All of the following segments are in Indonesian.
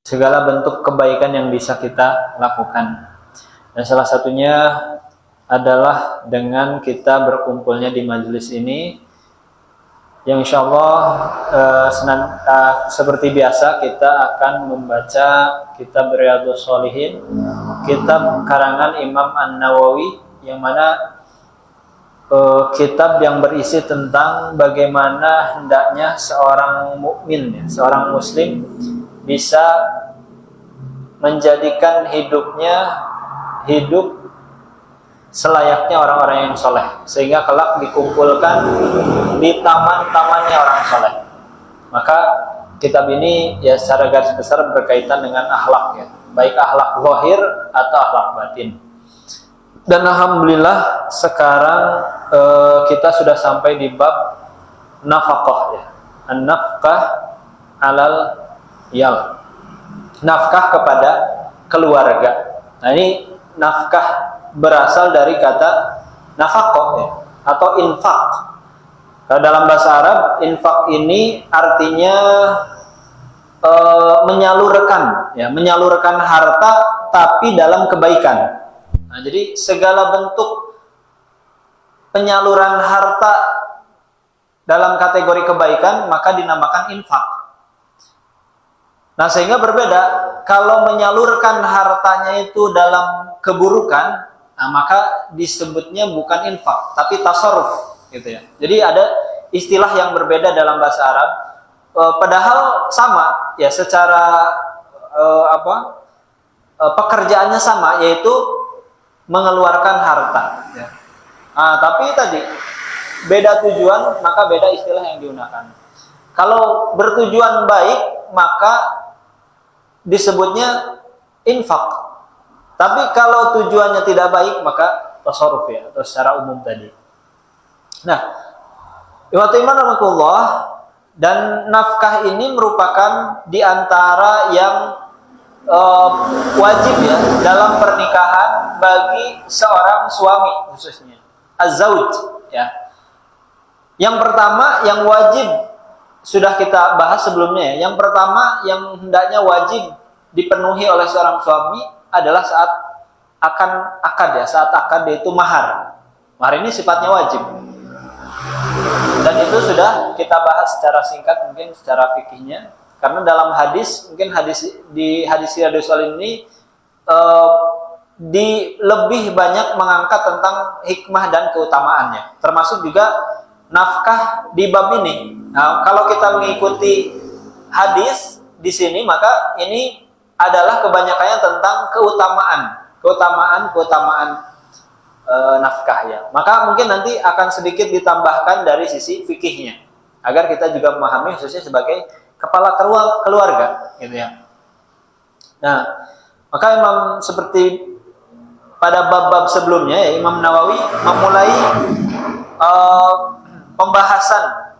segala bentuk kebaikan yang bisa kita lakukan. Dan salah satunya adalah dengan kita berkumpulnya di majelis ini, yang insya Allah seperti biasa kita akan membaca kitab Riyadhus Shalihin, kitab karangan Imam An-Nawawi, yang mana kitab yang berisi tentang bagaimana hendaknya seorang mukmin, seorang muslim bisa menjadikan hidupnya hidup selayaknya orang-orang yang soleh, sehingga kelak dikumpulkan di taman-tamannya orang soleh. Maka kitab ini ya secara garis besar berkaitan dengan akhlak, ya, baik akhlak zahir atau akhlak batin. Dan alhamdulillah sekarang kita sudah sampai di bab nafkah, ya, an-nafkah alal yal, nafkah kepada keluarga. Nah, ini nafkah berasal dari kata nafkah, ya, atau infak. Dalam bahasa Arab, infak ini artinya menyalurkan, ya, menyalurkan harta tapi dalam kebaikan. Nah, jadi segala bentuk penyaluran harta dalam kategori kebaikan maka dinamakan infak. Nah, sehingga berbeda kalau menyalurkan hartanya itu dalam keburukan, nah, maka disebutnya bukan infak tapi tasarruf, gitu ya. Jadi ada istilah yang berbeda dalam bahasa Arab, padahal sama, ya, secara pekerjaannya sama, yaitu mengeluarkan harta, ya. Nah, tapi tadi beda tujuan maka beda istilah yang digunakan. Kalau bertujuan baik maka disebutnya infak. Tapi kalau tujuannya tidak baik maka tasarruf, ya, atau secara umum tadi. Nah, dan nafkah ini merupakan di antara yang wajib, ya, dalam pernikahan bagi seorang suami khususnya az-zauj, ya. Yang pertama yang wajib sudah kita bahas sebelumnya, ya. Yang pertama yang hendaknya wajib dipenuhi oleh seorang suami adalah saat akan akad, ya, saat akad, yaitu mahar. Mahar ini sifatnya wajib. Dan itu sudah kita bahas secara singkat, mungkin secara fikihnya, karena dalam hadis, mungkin di hadis Riyadhus Shalihin ini lebih banyak mengangkat tentang hikmah dan keutamaannya, termasuk juga nafkah di bab ini. Nah, kalau kita mengikuti hadis di sini, maka ini adalah kebanyakannya tentang keutamaan nafkah, ya. Maka mungkin nanti akan sedikit ditambahkan dari sisi fikihnya, agar kita juga memahami khususnya sebagai kepala keluarga, gitu ya. Nah, maka Imam seperti pada bab-bab sebelumnya, ya, Imam Nawawi memulai pembahasan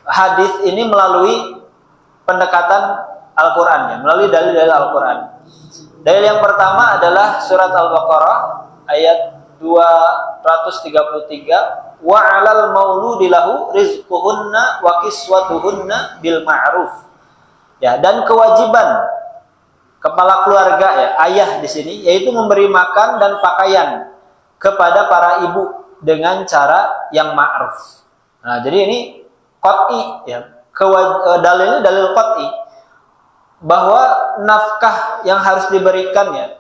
hadis ini melalui pendekatan Al-Quran, ya, melalui dalil-dalil Al-Quran. Dalil yang pertama adalah surat Al-Baqarah ayat 233, wa 'alal mauludi lahu rizquhunna wa kiswatuhunna bil ma'ruf. Ya, dan kewajiban kepala keluarga, ya, ayah di sini, yaitu memberi makan dan pakaian kepada para ibu dengan cara yang ma'ruf. Nah, jadi ini qat'i, ya. Dalilnya dalil qat'i bahwa nafkah yang harus diberikan, ya,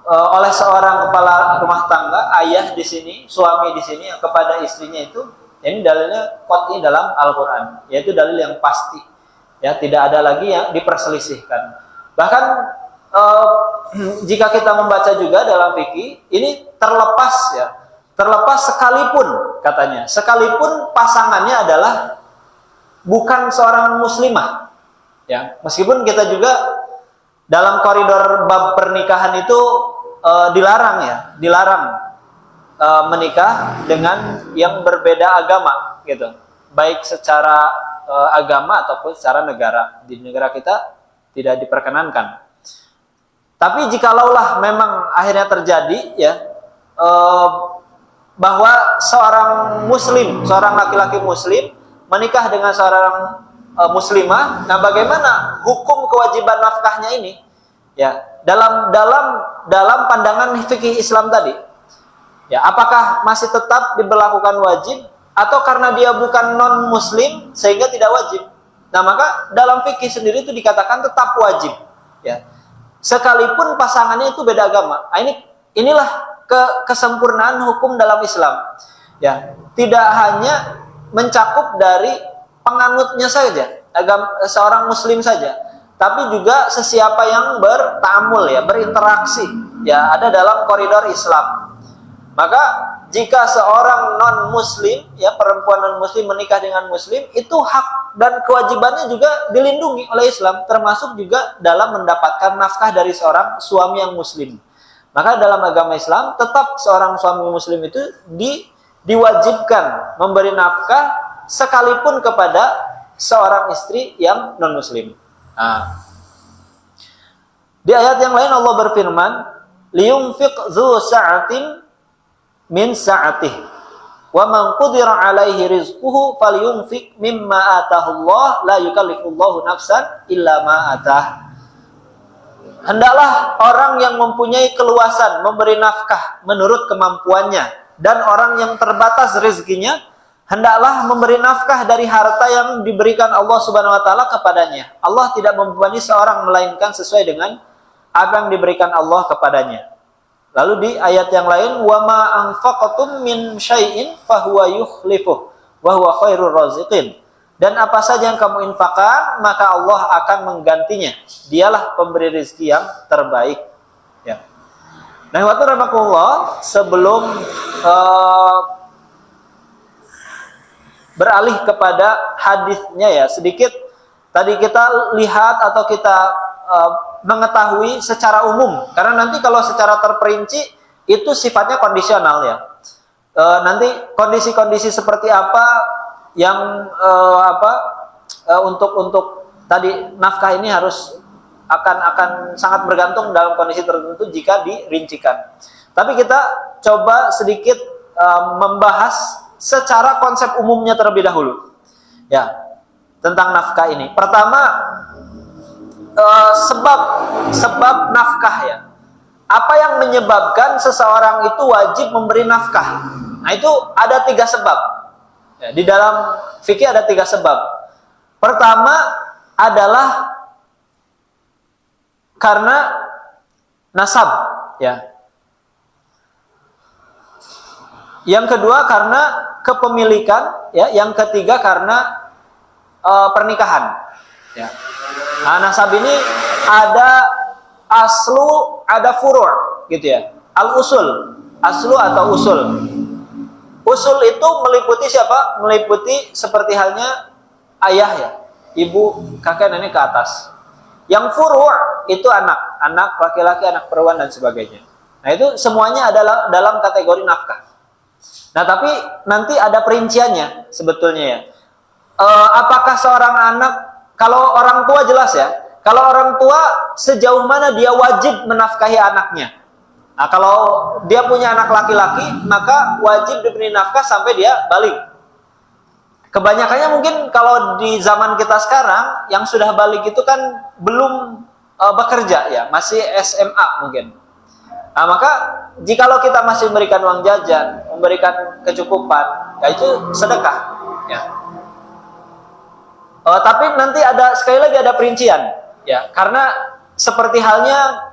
oleh seorang kepala rumah tangga, ayah di sini, suami di sini, kepada istrinya itu, ini dalilnya qat'i dalam Al-Qur'an, yaitu dalil yang pasti, ya, tidak ada lagi yang diperselisihkan. Bahkan jika kita membaca juga dalam fikih, ini terlepas, ya, terlepas sekalipun, katanya, sekalipun pasangannya adalah bukan seorang muslimah, ya, meskipun kita juga dalam koridor bab pernikahan itu dilarang, ya, dilarang menikah dengan yang berbeda agama, gitu, baik secara agama ataupun secara negara. Di negara kita tidak diperkenankan. Tapi jikalaulah memang akhirnya terjadi, ya, bahwa seorang muslim, seorang laki-laki muslim menikah dengan seorang muslimah. Nah, bagaimana hukum kewajiban nafkahnya ini? Ya, dalam pandangan fikih Islam tadi. Ya, apakah masih tetap diberlakukan wajib atau karena dia bukan non muslim sehingga tidak wajib? Nah, maka dalam fikih sendiri itu dikatakan tetap wajib. Ya. Sekalipun pasangannya itu beda agama. Nah, inilah kesempurnaan hukum dalam Islam. Ya, tidak hanya mencakup dari penganutnya saja, seorang muslim saja, tapi juga sesiapa yang bertaamul, ya, berinteraksi, ya, ada dalam koridor Islam. Maka jika seorang non muslim, ya, perempuan non muslim menikah dengan muslim, itu hak dan kewajibannya juga dilindungi oleh Islam, termasuk juga dalam mendapatkan nafkah dari seorang suami yang muslim. Maka dalam agama Islam tetap seorang suami muslim itu diwajibkan memberi nafkah sekalipun kepada seorang istri yang non muslim. Nah, di ayat yang lain Allah berfirman, liyunfiq dzu sa'atin min sa'atih wa man qudira alaihi rizquhu falyunfiq mimma atahu Allah la yukallifullahu nafsan illa ma atah. Hendaklah orang yang mempunyai keluasan memberi nafkah menurut kemampuannya, dan orang yang terbatas rezekinya hendaklah memberi nafkah dari harta yang diberikan Allah Subhanahu wa taala kepadanya. Allah tidak membebani seorang melainkan sesuai dengan apa yang diberikan Allah kepadanya. Lalu di ayat yang lain, wa ma anfaqtum min syai'in fahuwa yukhlifuh wa huwa khairur raziqin. Dan apa saja yang kamu infakkan, maka Allah akan menggantinya. Dialah pemberi rezeki yang terbaik. Ya. Nah, wa rahmatullah, sebelum beralih kepada hadisnya, ya, sedikit tadi kita lihat atau kita mengetahui secara umum, karena nanti kalau secara terperinci itu sifatnya kondisional, ya. Nanti kondisi-kondisi seperti apa yang untuk tadi nafkah ini harus akan sangat bergantung dalam kondisi tertentu jika dirincikan. Tapi kita coba sedikit membahas secara konsep umumnya terlebih dahulu, ya, tentang nafkah ini. Pertama, sebab nafkah, ya. Apa yang menyebabkan seseorang itu wajib memberi nafkah? Nah, itu ada 3 sebab. Ya, di dalam fikih ada 3 sebab. Pertama adalah karena nasab, ya. Yang kedua karena kepemilikan, ya. Yang ketiga karena pernikahan, ya. Nah, nasab ini ada aslu, ada furu', gitu, ya. Al-usul, aslu atau usul. Usul itu meliputi siapa? Meliputi seperti halnya ayah, ya, ibu, kakek, nenek ke atas. Yang furu' itu anak laki-laki, anak perempuan, dan sebagainya. Nah, itu semuanya adalah dalam kategori nafkah. Nah, tapi nanti ada perinciannya sebetulnya, ya. Apakah seorang anak, kalau orang tua jelas, ya, kalau orang tua sejauh mana dia wajib menafkahi anaknya. Nah, kalau dia punya anak laki-laki, maka wajib diberi nafkah sampai dia balik. Kebanyakannya mungkin kalau di zaman kita sekarang, yang sudah balik itu kan belum bekerja, ya, masih SMA mungkin. Nah, maka jikalau kita masih memberikan uang jajan, memberikan kecukupan, ya, itu sedekah, ya. Tapi nanti ada, sekali lagi ada perincian, ya, karena seperti halnya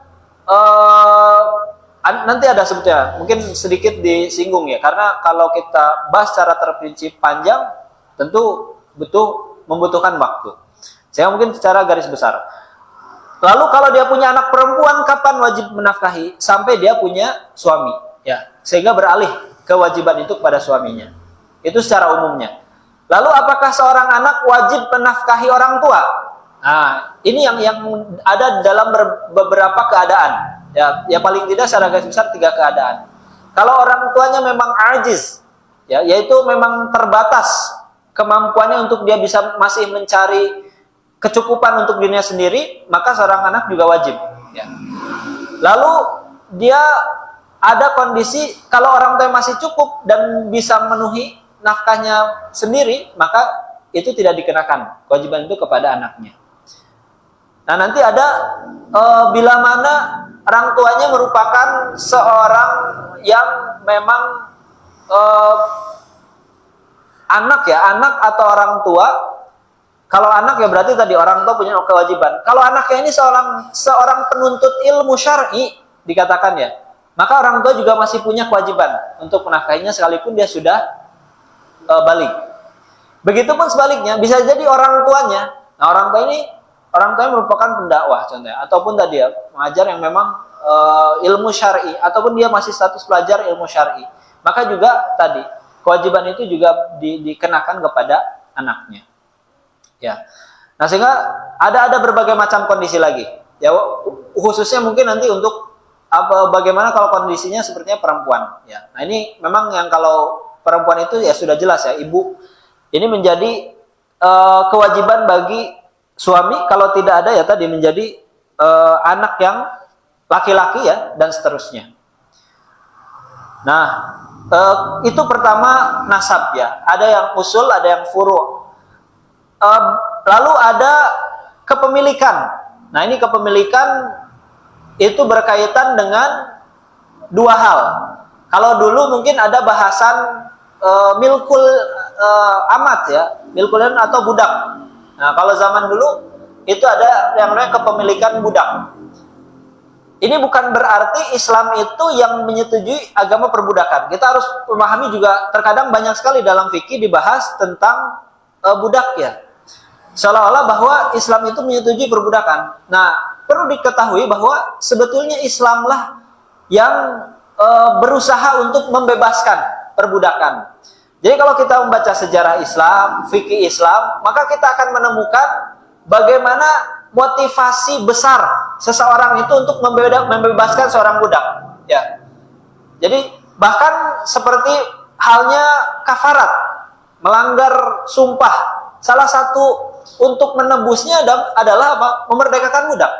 nanti ada sebetulnya, mungkin sedikit disinggung, ya, karena kalau kita bahas secara terperinci panjang, tentu membutuhkan waktu. Saya mungkin secara garis besar. Lalu kalau dia punya anak perempuan, kapan wajib menafkahi? Sampai dia punya suami, ya, sehingga beralih kewajiban itu kepada suaminya. Itu secara umumnya. Lalu apakah seorang anak wajib menafkahi orang tua? Nah, ini yang ada dalam beberapa keadaan. Ya, paling tidak secara garis besar 3 keadaan. Kalau orang tuanya memang ajiz, ya, yaitu memang terbatas kemampuannya untuk dia bisa masih mencari kecukupan untuk dirinya sendiri, maka seorang anak juga wajib, ya. Lalu dia ada kondisi kalau orang tua masih cukup dan bisa memenuhi nafkahnya sendiri, maka itu tidak dikenakan kewajiban itu kepada anaknya. Nah, nanti ada bila mana orang tuanya merupakan seorang yang memang anak atau orang tua. Kalau anak ya berarti tadi orang tua punya kewajiban. Kalau anaknya ini seorang penuntut ilmu syar'i dikatakan ya, maka orang tua juga masih punya kewajiban untuk menafkahinya sekalipun dia sudah balik. Begitupun sebaliknya, bisa jadi orang tuanya. Nah, orang tuanya merupakan pendakwah contohnya, ataupun tadi ya mengajar yang memang ilmu syar'i, ataupun dia masih status pelajar ilmu syar'i. Maka juga tadi kewajiban itu juga dikenakan kepada anaknya. Ya. Nah, sehingga ada berbagai macam kondisi lagi. Ya, khususnya mungkin nanti untuk bagaimana kalau kondisinya sepertinya perempuan. Ya. Nah, ini memang yang kalau perempuan itu ya sudah jelas ya, ibu ini menjadi kewajiban bagi suami, kalau tidak ada ya tadi menjadi anak yang laki-laki ya, dan seterusnya. Nah, itu pertama nasab ya. Ada yang usul, ada yang furu'. Lalu ada kepemilikan. Nah, ini kepemilikan itu berkaitan dengan dua hal. Kalau dulu mungkin ada bahasan milkul amat ya, milkul atau budak. Nah, kalau zaman dulu itu ada yang namanya kepemilikan budak. Ini bukan berarti Islam itu yang menyetujui agama perbudakan. Kita harus memahami juga terkadang banyak sekali dalam fikih dibahas tentang budak ya. Seolah-olah bahwa Islam itu menyetujui perbudakan. Nah, perlu diketahui bahwa sebetulnya Islamlah yang berusaha untuk membebaskan perbudakan. Jadi kalau kita membaca sejarah Islam, fikih Islam, maka kita akan menemukan bagaimana motivasi besar seseorang itu untuk membebaskan seorang budak. Ya. Jadi bahkan seperti halnya kafarat, melanggar sumpah. Salah satu untuk menebusnya adalah apa? Memerdekakan budak.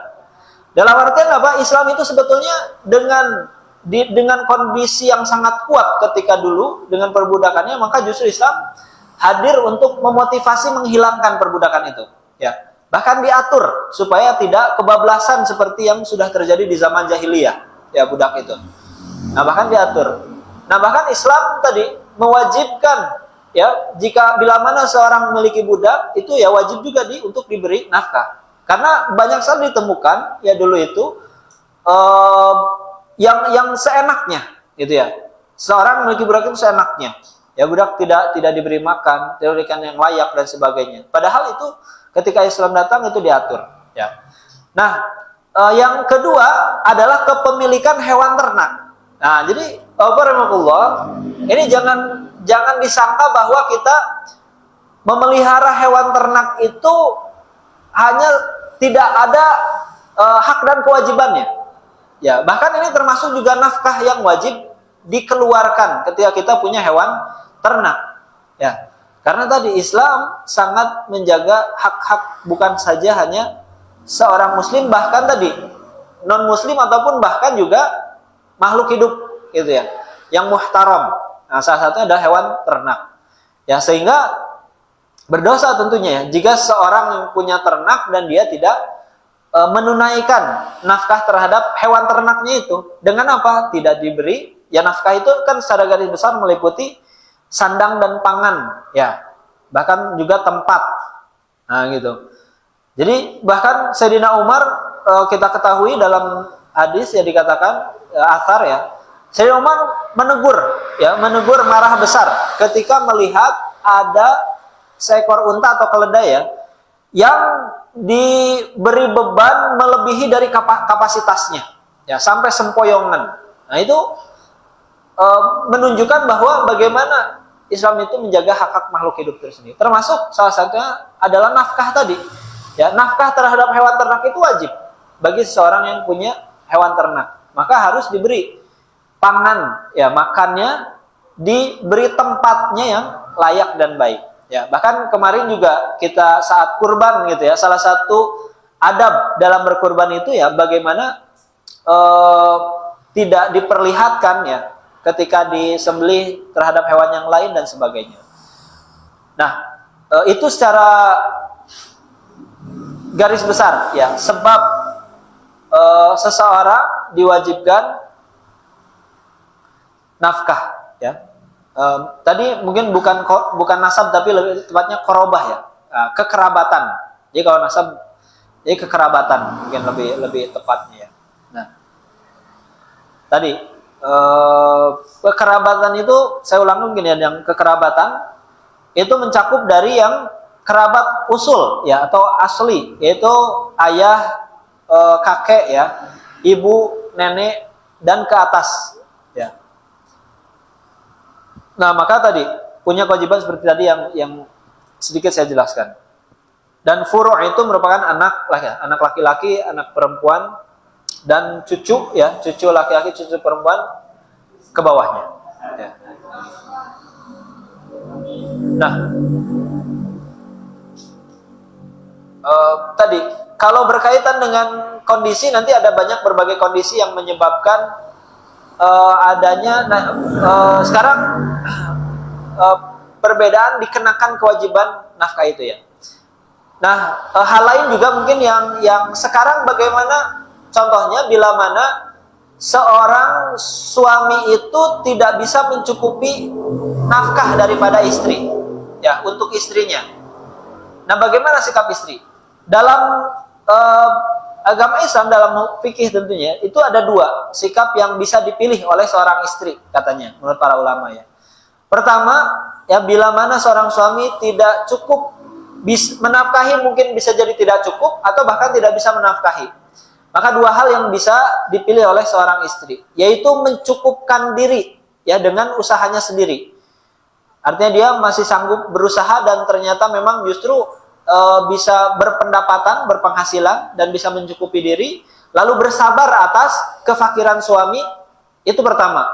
Dalam artian apa? Islam itu sebetulnya dengan kondisi yang sangat kuat ketika dulu dengan perbudakannya, maka justru Islam hadir untuk memotivasi menghilangkan perbudakan itu. Ya, bahkan diatur supaya tidak kebablasan seperti yang sudah terjadi di zaman jahiliyah. Ya, budak itu. Nah, bahkan diatur. Nah, bahkan Islam tadi mewajibkan ya, jika bila mana seorang memiliki budak itu ya wajib juga untuk diberi nafkah. Karena banyak sekali ditemukan ya dulu itu yang seenaknya gitu ya. Seorang memiliki budak itu seenaknya. Ya, budak tidak diberi makan, tidak diberikan yang layak dan sebagainya. Padahal itu ketika Islam datang itu diatur ya. Nah, yang kedua adalah kepemilikan hewan ternak. Nah, jadi Bapak ini jangan disangka bahwa kita memelihara hewan ternak itu hanya tidak ada hak dan kewajibannya. Ya, bahkan ini termasuk juga nafkah yang wajib dikeluarkan ketika kita punya hewan ternak. Ya, karena tadi Islam sangat menjaga hak-hak bukan saja hanya seorang muslim, bahkan tadi non muslim ataupun bahkan juga makhluk hidup gitu ya, yang muhtaram. Nah, salah satunya adalah hewan ternak. Ya, sehingga berdosa tentunya ya jika seorang yang punya ternak dan dia tidak menunaikan nafkah terhadap hewan ternaknya itu. Dengan apa? Tidak diberi. Ya, nafkah itu kan secara garis besar meliputi sandang dan pangan, ya. Bahkan juga tempat. Nah, gitu. Jadi bahkan Sayyidina Umar kita ketahui dalam hadis ya dikatakan athar ya. Sayyidina Umar menegur marah besar ketika melihat ada seekor unta atau keledai ya yang diberi beban melebihi dari kapasitasnya ya sampai sempoyongan. Nah, itu menunjukkan bahwa bagaimana Islam itu menjaga hak-hak makhluk hidup tersendiri. Termasuk salah satunya adalah nafkah tadi. Ya, nafkah terhadap hewan ternak itu wajib bagi seseorang yang punya hewan ternak. Maka harus diberi pangan, ya, makannya, diberi tempatnya yang layak dan baik. Ya, bahkan kemarin juga kita saat kurban gitu ya, salah satu adab dalam berkurban itu ya bagaimana tidak diperlihatkan ya ketika disembelih terhadap hewan yang lain dan sebagainya. Nah, Itu secara garis besar ya, sebab seseorang diwajibkan nafkah ya. Tadi mungkin bukan nasab tapi lebih tepatnya korobah ya, kekerabatan. Jadi kalau nasab jadi kekerabatan mungkin lebih tepatnya ya. Nah, tadi kekerabatan itu saya ulang mungkin ya, yang kekerabatan itu mencakup dari yang kerabat usul ya atau asli, yaitu ayah, kakek ya, ibu, nenek dan ke atas ya. Nah, maka tadi punya kewajiban seperti tadi yang sedikit saya jelaskan. Dan furu' itu merupakan anak laki-laki, anak perempuan dan cucu ya, cucu laki-laki, cucu perempuan ke bawahnya. Ya. Nah, tadi kalau berkaitan dengan kondisi, nanti ada berbagai kondisi yang menyebabkan adanya. Sekarang perbedaan dikenakan kewajiban nafkah itu ya. Nah, hal lain juga mungkin yang sekarang bagaimana contohnya bila mana seorang suami itu tidak bisa mencukupi nafkah daripada istri ya untuk istrinya. Nah, bagaimana sikap istri? Dalam agama Islam, dalam fikih tentunya, itu ada dua sikap yang bisa dipilih oleh seorang istri katanya, menurut para ulama ya. Pertama, ya bila mana seorang suami tidak cukup menafkahi, mungkin bisa jadi tidak cukup atau bahkan tidak bisa menafkahi. Maka dua hal yang bisa dipilih oleh seorang istri, yaitu mencukupkan diri ya dengan usahanya sendiri. Artinya dia masih sanggup berusaha dan ternyata memang justru bisa berpendapatan, berpenghasilan dan bisa mencukupi diri, lalu bersabar atas kefakiran suami, itu pertama.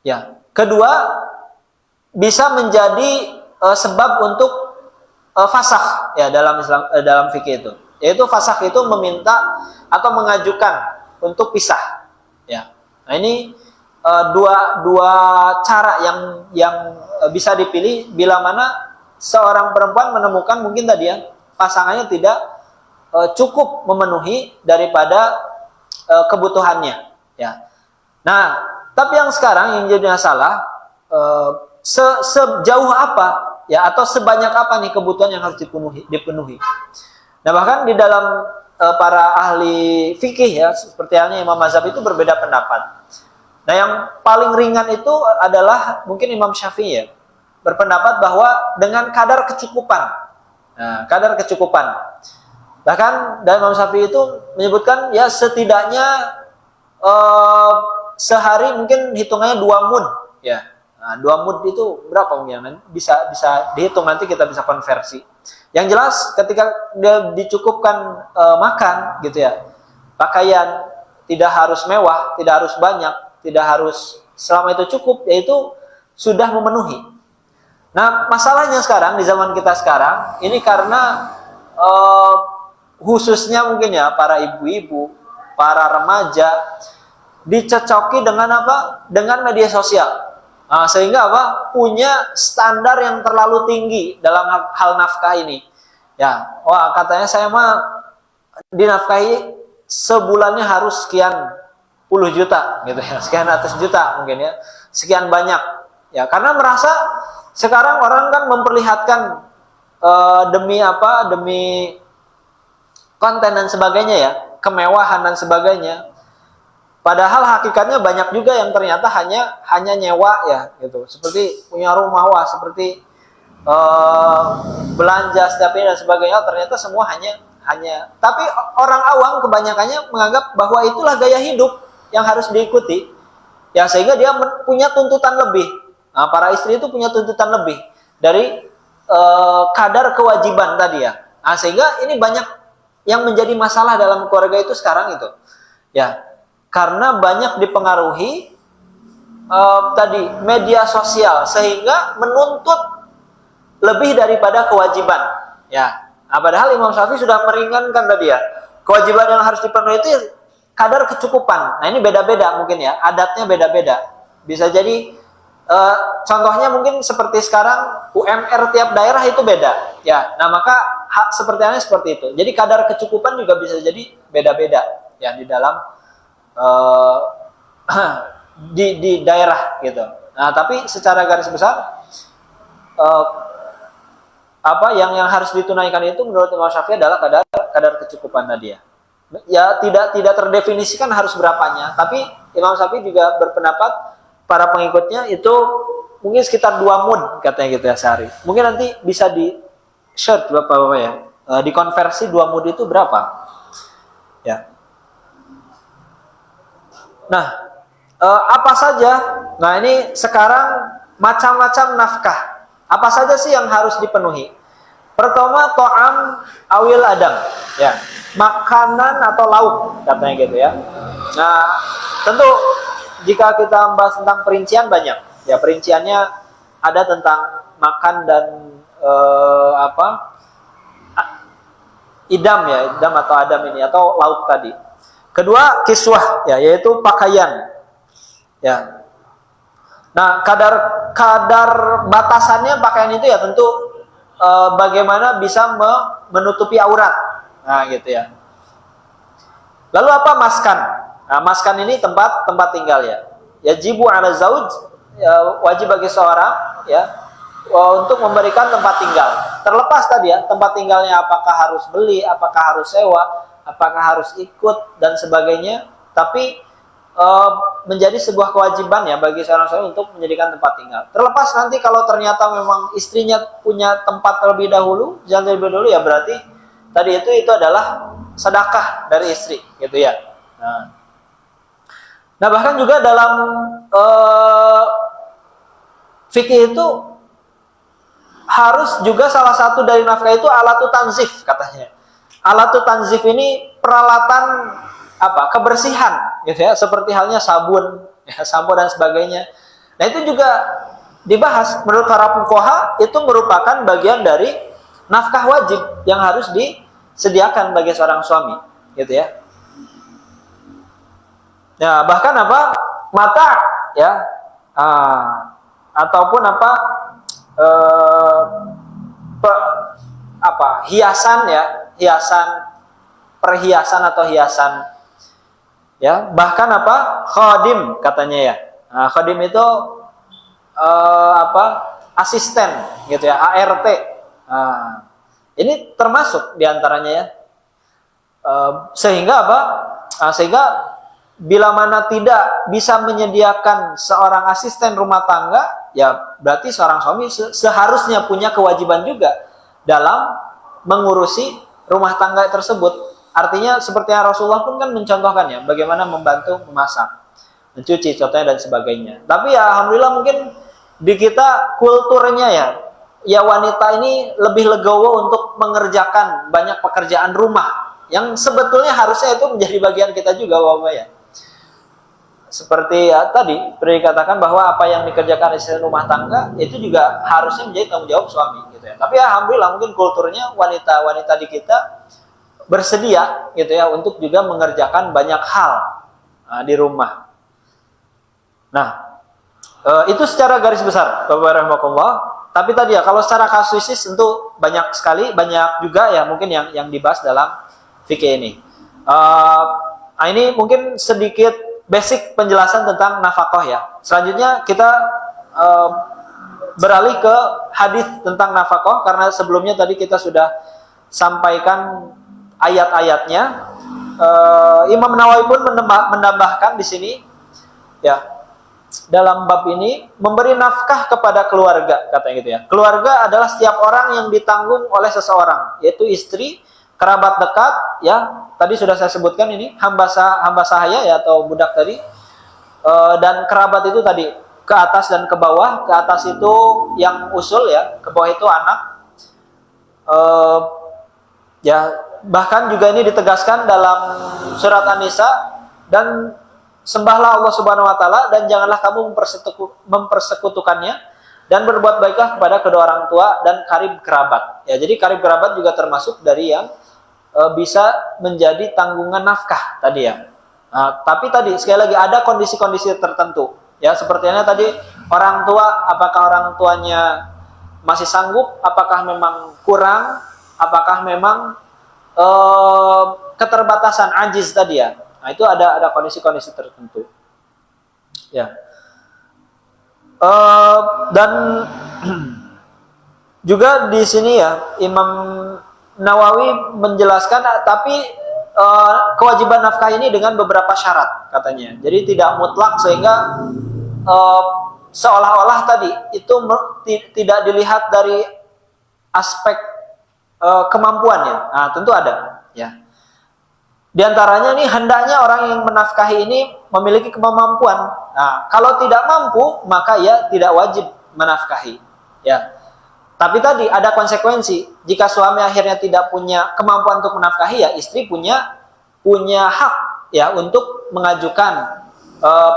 Ya, kedua, bisa menjadi sebab untuk fasakh ya dalam Islam, dalam fikih itu. Yaitu fasakh itu meminta atau mengajukan untuk pisah. Ya. Nah, ini dua cara yang bisa dipilih bila mana seorang perempuan menemukan mungkin tadi ya pasangannya tidak cukup memenuhi daripada kebutuhannya ya. Nah, tapi yang sekarang yang jadi masalah, sejauh apa ya atau sebanyak apa nih kebutuhan yang harus dipenuhi. Nah, bahkan di dalam para ahli fikih ya seperti halnya Imam Mazhab itu berbeda pendapat. Nah, yang paling ringan itu adalah mungkin Imam Syafi'i ya, berpendapat bahwa dengan kadar kecukupan. Nah, kadar kecukupan. Bahkan dan Imam Syafi'i itu menyebutkan ya setidaknya sehari mungkin hitungannya 2 mud ya. Nah, 2 mud itu berapa mungkin? Bisa dihitung, nanti kita bisa konversi. Yang jelas ketika dia dicukupkan makan gitu ya. Pakaian tidak harus mewah, tidak harus banyak, tidak harus, selama itu cukup, yaitu sudah memenuhi. Nah, masalahnya sekarang di zaman kita sekarang ini karena khususnya mungkin ya para ibu-ibu, para remaja dicocoki dengan apa? Dengan media sosial. Nah, sehingga apa? Punya standar yang terlalu tinggi dalam hal nafkah ini. Ya, wah katanya saya mah dinafkahi sebulannya harus sekian puluh juta gitu ya, sekian ratus juta mungkin ya, sekian banyak. Ya, karena merasa sekarang orang kan memperlihatkan demi apa? Demi konten dan sebagainya ya, kemewahan dan sebagainya. Padahal hakikatnya banyak juga yang ternyata hanya nyewa ya gitu. Seperti punya rumah, wah seperti belanja setiap ini dan sebagainya, ternyata semua hanya tapi orang awam kebanyakannya menganggap bahwa itulah gaya hidup yang harus diikuti. Ya, sehingga dia punya tuntutan lebih. Nah, para istri itu punya tuntutan lebih dari kadar kewajiban tadi ya. Nah, sehingga ini banyak yang menjadi masalah dalam keluarga itu sekarang itu. Ya, karena banyak dipengaruhi tadi media sosial sehingga menuntut lebih daripada kewajiban. Ya. Nah, padahal Imam Syafi'i sudah meringankan tadi ya. Kewajiban yang harus dipenuhi itu kadar kecukupan. Nah, ini beda-beda mungkin ya, adatnya beda-beda. Bisa jadi contohnya mungkin seperti sekarang UMR tiap daerah itu beda, ya. Nah maka hak seperti itu. Jadi kadar kecukupan juga bisa jadi beda-beda, ya di dalam di daerah gitu. Nah tapi secara garis besar apa yang harus ditunaikan itu menurut Imam Syafi'i adalah kadar kecukupan tadi ya. Ya tidak terdefinisikan harus berapanya, tapi Imam Syafi'i juga berpendapat para pengikutnya itu mungkin sekitar 2 mud katanya gitu ya sehari. Mungkin nanti bisa di share Bapak-bapak ya. Dikonversi 2 mud itu berapa? Ya. Nah, apa saja? Nah, ini sekarang macam-macam nafkah. Apa saja sih yang harus dipenuhi? Pertama, to'am awil adam, ya. Makanan atau lauk katanya gitu ya. Nah, tentu jika kita membahas tentang perincian banyak, ya perinciannya ada tentang makan dan idam ya, idam atau adam ini atau lauk tadi. Kedua kiswah ya, yaitu pakaian. Ya. Nah, kadar batasannya pakaian itu ya tentu bagaimana bisa menutupi aurat. Nah, gitu ya. Lalu apa maskan? Nah, maskan ini tempat tinggal ya. Yajibu 'ala zauj, ya, wajib bagi seorang ya untuk memberikan tempat tinggal. Terlepas tadi ya, tempat tinggalnya apakah harus beli, apakah harus sewa, apakah harus ikut dan sebagainya, tapi menjadi sebuah kewajiban ya bagi seorang suami untuk menjadikan tempat tinggal. Terlepas nanti kalau ternyata memang istrinya punya tempat terlebih dahulu, jangan terlebih dahulu ya berarti tadi itu adalah sedekah dari istri gitu ya. Nah bahkan juga dalam fikih itu harus juga salah satu dari nafkah itu alatut tanzif katanya. Alatut tanzif ini peralatan kebersihan gitu ya, seperti halnya sabun, ya, sampo dan sebagainya. Nah itu juga dibahas menurut para fuqaha itu merupakan bagian dari nafkah wajib yang harus disediakan bagi seorang suami, gitu ya. Ya bahkan mata ya ataupun hiasan ya, perhiasan atau hiasan ya, bahkan khadim katanya ya. Nah, khadim itu asisten gitu ya, ART. Nah, ini termasuk diantaranya ya. Sehingga sehingga bila mana tidak bisa menyediakan seorang asisten rumah tangga, ya berarti seorang suami seharusnya punya kewajiban juga dalam mengurusi rumah tangga tersebut. Artinya seperti yang Rasulullah pun kan mencontohkan ya, bagaimana membantu memasak, mencuci contohnya dan sebagainya. Tapi ya alhamdulillah mungkin di kita kulturnya ya wanita ini lebih legowo untuk mengerjakan banyak pekerjaan rumah yang sebetulnya harusnya itu menjadi bagian kita juga Bapak ya. Seperti ya tadi sudah dikatakan bahwa apa yang dikerjakan istri rumah tangga itu juga harusnya menjadi tanggung jawab suami gitu ya. Tapi ya alhamdulillah mungkin kulturnya wanita di kita bersedia gitu ya untuk juga mengerjakan banyak hal di rumah. Nah, itu secara garis besar Bapak rahimakumullah. Tapi tadi ya kalau secara kasuisis tentu banyak sekali, banyak juga ya mungkin yang dibahas dalam fikih ini. Ini mungkin sedikit basic penjelasan tentang nafkah ya. Selanjutnya kita beralih ke hadis tentang nafkah karena sebelumnya tadi kita sudah sampaikan ayat-ayatnya. Imam Nawawi pun menambahkan di sini ya dalam bab ini memberi nafkah kepada keluarga katanya gitu ya. Keluarga adalah setiap orang yang ditanggung oleh seseorang, yaitu istri, kerabat dekat ya. Tadi sudah saya sebutkan ini hamba sahaya ya atau budak tadi, dan kerabat itu tadi ke atas dan ke bawah. Ke atas itu yang usul ya, ke bawah itu anak. Ya bahkan juga ini ditegaskan dalam surat An-Nisa, dan sembahlah Allah Subhanahu wa taala dan janganlah kamu mempersekutukannya, dan berbuat baiklah kepada kedua orang tua dan karib kerabat. Ya jadi karib kerabat juga termasuk dari yang bisa menjadi tanggungan nafkah tadi ya. Nah, tapi tadi sekali lagi ada kondisi-kondisi tertentu ya, sepertinya tadi orang tua, apakah orang tuanya masih sanggup, apakah memang kurang, apakah memang keterbatasan, ajiz tadi ya. Nah, itu ada kondisi-kondisi tertentu. Ya. Dan juga di sini ya Imam Nawawi menjelaskan, tapi kewajiban nafkah ini dengan beberapa syarat katanya. Jadi tidak mutlak, sehingga seolah-olah tadi itu tidak dilihat dari aspek kemampuannya. Nah, tentu ada ya. Di antaranya nih, hendaknya orang yang menafkahi ini memiliki kemampuan. Nah, kalau tidak mampu, maka ya tidak wajib menafkahi. Ya. Tapi tadi ada konsekuensi. Jika suami akhirnya tidak punya kemampuan untuk menafkahi, ya istri punya hak ya untuk mengajukan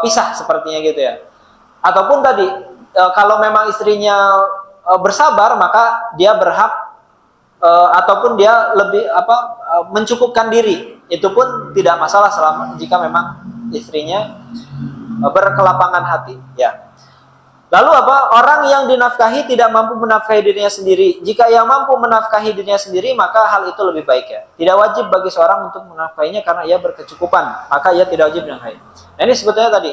pisah sepertinya gitu ya. Ataupun tadi kalau memang istrinya bersabar, maka dia berhak ataupun dia lebih mencukupkan diri. Itu pun tidak masalah selama jika memang istrinya berkelapangan hati ya. Lalu orang yang dinafkahi tidak mampu menafkahi dirinya sendiri. Jika ia mampu menafkahi dirinya sendiri, maka hal itu lebih baik ya. Tidak wajib bagi seorang untuk menafkahinya karena ia berkecukupan, maka ia tidak wajib menafkahi. Nah, ini sebetulnya tadi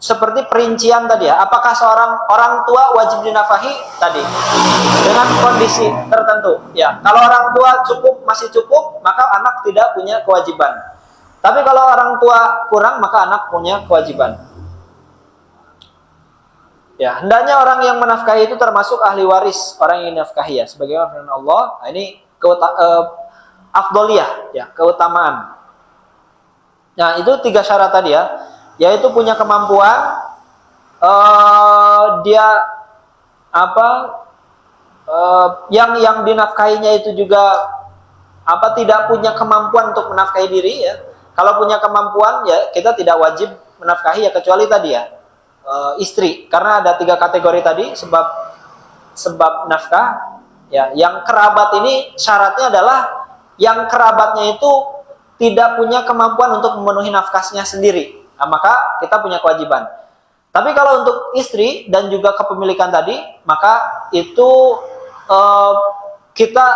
seperti perincian tadi ya. Apakah seorang orang tua wajib dinafkahi tadi dengan kondisi tertentu ya. Kalau orang tua masih cukup, maka anak tidak punya kewajiban. Tapi kalau orang tua kurang, maka anak punya kewajiban. Ya, hendaknya orang yang menafkahi itu termasuk ahli waris orang yang dinafkahi ya. Sebagaimana firman Allah, ini afdoliyah ya, keutamaan. Nah, itu 3 syarat tadi ya, yaitu punya kemampuan, dia yang dinafkahinya itu juga tidak punya kemampuan untuk menafkahi diri ya. Kalau punya kemampuan ya kita tidak wajib menafkahi ya, kecuali tadi ya istri, karena ada 3 kategori tadi sebab nafkah ya. Yang kerabat ini syaratnya adalah yang kerabatnya itu tidak punya kemampuan untuk memenuhi nafkahnya sendiri. Nah, maka kita punya kewajiban. Tapi kalau untuk istri dan juga kepemilikan tadi, maka itu kita